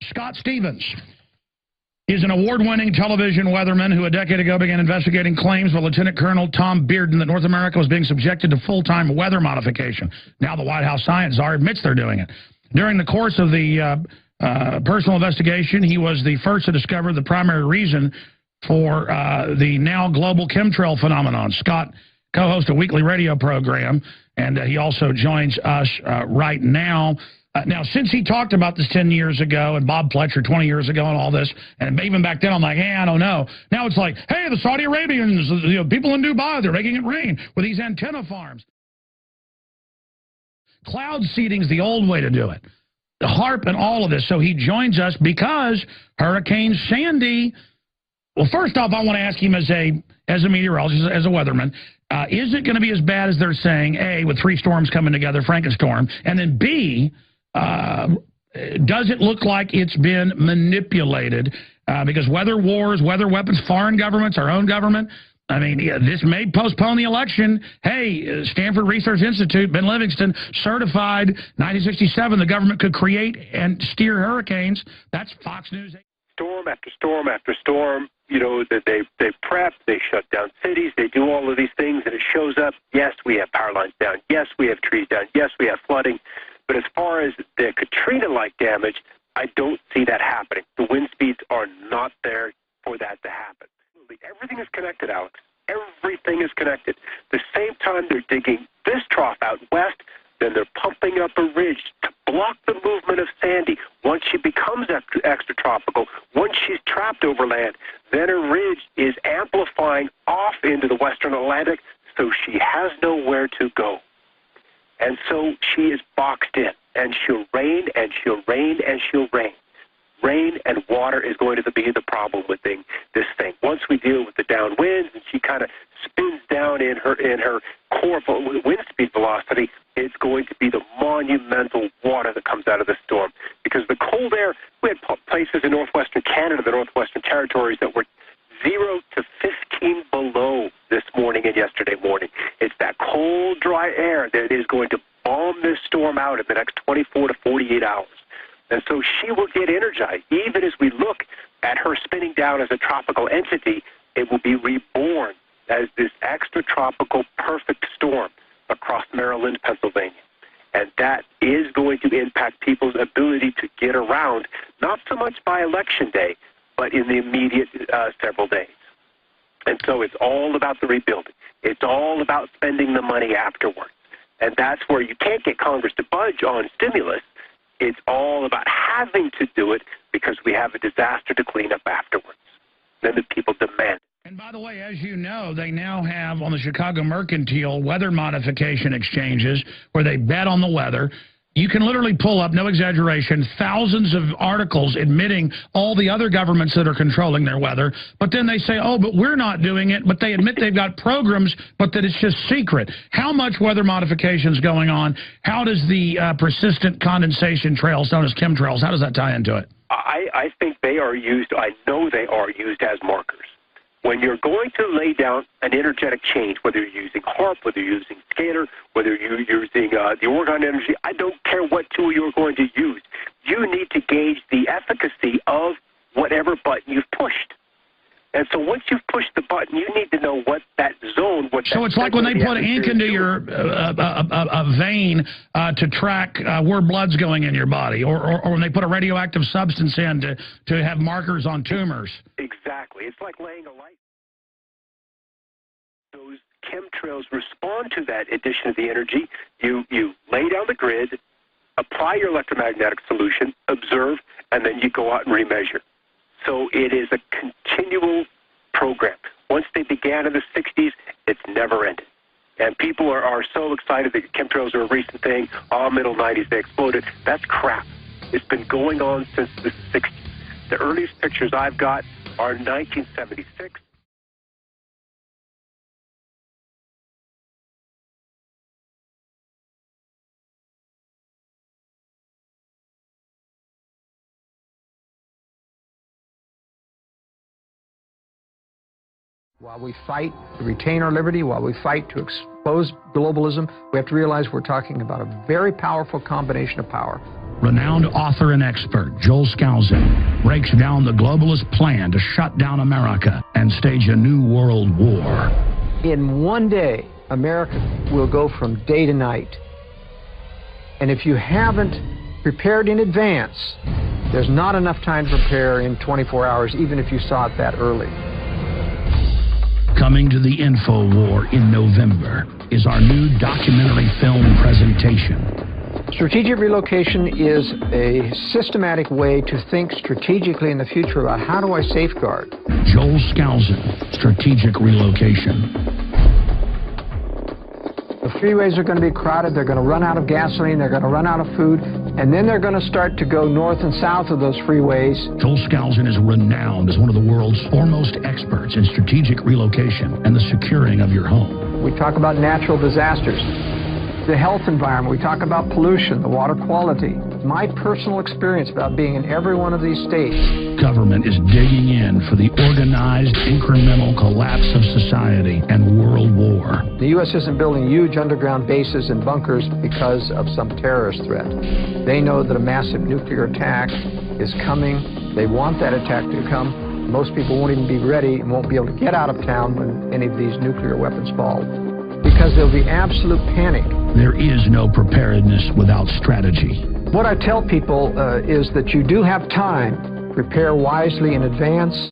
Scott Stevens is an award-winning television weatherman who a decade ago began investigating claims by Lieutenant Colonel Tom Bearden that North America was being subjected to full-time weather modification. Now the White House science czar admits they're doing it. During the course of the personal investigation, he was the first to discover the primary reason for the now global chemtrail phenomenon. Scott co-hosts a weekly radio program, and he also joins us right now. Now, since he talked about this 10 years ago and Bob Fletcher 20 years ago and all this, and even back then I'm like, hey, I don't know. Now it's like, hey, the Saudi Arabians, people in Dubai, they're making it rain with these antenna farms. Cloud seeding's the old way to do it. The HAARP and all of this. So he joins us because Hurricane Sandy. Well, first off, I want to ask him as a meteorologist, as a weatherman, is it going to be as bad as they're saying, A, with 3 storms coming together, FRANKENSTORM, and then B, does it look like it's been manipulated? Because weather wars, weather weapons, foreign governments, our own government, I mean, this may postpone the election. Hey, Stanford Research Institute, Ben Livingston, certified 1967 the government could create and steer hurricanes. That's Fox News. Storm after storm after storm, you know, that they prep, they shut down cities, they do all of these things, and it shows up, yes, we have power lines down, yes, we have trees down, yes, we have flooding. But as far as the Katrina-like damage, I don't see that happening. The wind speeds are not there for that to happen. Everything is connected, Alex. Everything is connected. The same time they're digging this trough out west, then they're pumping up a ridge to block the movement of Sandy. Once she becomes extratropical, once she's trapped over land, then a ridge is amplifying off into the western Atlantic, so she has nowhere to go. And so she is boxed in, and she'll rain, and she'll rain, and she'll rain. Rain and water is going to be the problem with this thing. Once we deal with the downwinds, and she kind of spins down in her core wind speed velocity, it's going to be the monumental water that comes out of the storm. Because the cold air, we had places in northwestern Canada, the northwestern territories, that were 0 to 15 below this morning and yesterday morning. It's that cold, dry air that is going to bomb this storm out in the next 24 to 48 hours. And so she will get energized. Even as we look at her spinning down as a tropical entity, it will be reborn as this extratropical perfect storm across Maryland, Pennsylvania. And that is going to impact people's ability to get around, not so much by election day, but in the immediate several days. And so it's all about the rebuilding. It's all about spending the money afterwards. And that's where you can't get Congress to budge on stimulus. It's all about having to do it because we have a disaster to clean up afterwards. Then the people demand. And by the way, as you know, they now have on the Chicago Mercantile weather modification exchanges where they bet on the weather. You can literally pull up, no exaggeration, thousands of articles admitting all the other governments that are controlling their weather. But then they say, oh, but we're not doing it. But they admit they've got programs, but that it's just secret. How much weather modification is going on? How does the persistent condensation trails, known as chemtrails, how does that tie into it? I think they are used, I know they are used as markers. When you're going to lay down an energetic change, whether you're using HAARP, whether you're using scalar, whether you're using the Oregon energy, I don't care what tool you're going to use. You need to gauge the efficacy of whatever button you've pushed. And so once you've pushed the button, you need to know what that zone, what so it's like when they put ink into your a vein to track where blood's going in your body, or when they put a radioactive substance in to have markers on tumors. Exactly. It's like laying a light. Those chemtrails respond to that addition of the energy. You lay down the grid, apply your electromagnetic solution, observe, and then you go out and remeasure. So it is a continual program. Once they began in the 60s, it's never ended. And people are so excited that chemtrails are a recent thing. Oh, middle 90s, they exploded. That's crap. It's been going on since the 60s. The earliest pictures I've got are 1976. While we fight to retain our liberty, while we fight to expose globalism, we have to realize we're talking about a very powerful combination of power. Renowned author and expert Joel Skousen breaks down the globalist plan to shut down America and stage a new world war. In one day, America will go from day to night. And if you haven't prepared in advance, there's not enough time to prepare in 24 hours, even if you saw it that early. Coming to the InfoWar in November is our new documentary film presentation. Strategic relocation is a systematic way to think strategically in the future about how do I safeguard. Joel Skousen, Strategic Relocation. The freeways are going to be crowded, they're going to run out of gasoline, they're going to run out of food, and then they're going to start to go north and south of those freeways. Joel Skousen is renowned as one of the world's foremost experts in strategic relocation and the securing of your home. We talk about natural disasters, the health environment, we talk about pollution, the water quality. My personal experience about being in every one of these states. Government is digging in for the organized, incremental collapse of society and world war. The U.S. isn't building huge underground bases and bunkers because of some terrorist threat. They know that a massive nuclear attack is coming. They want that attack to come. Most people won't even be ready and won't be able to get out of town when any of these nuclear weapons fall, because there'll be absolute panic. There is no preparedness without strategy. What I tell people is that you do have time. Prepare wisely in advance.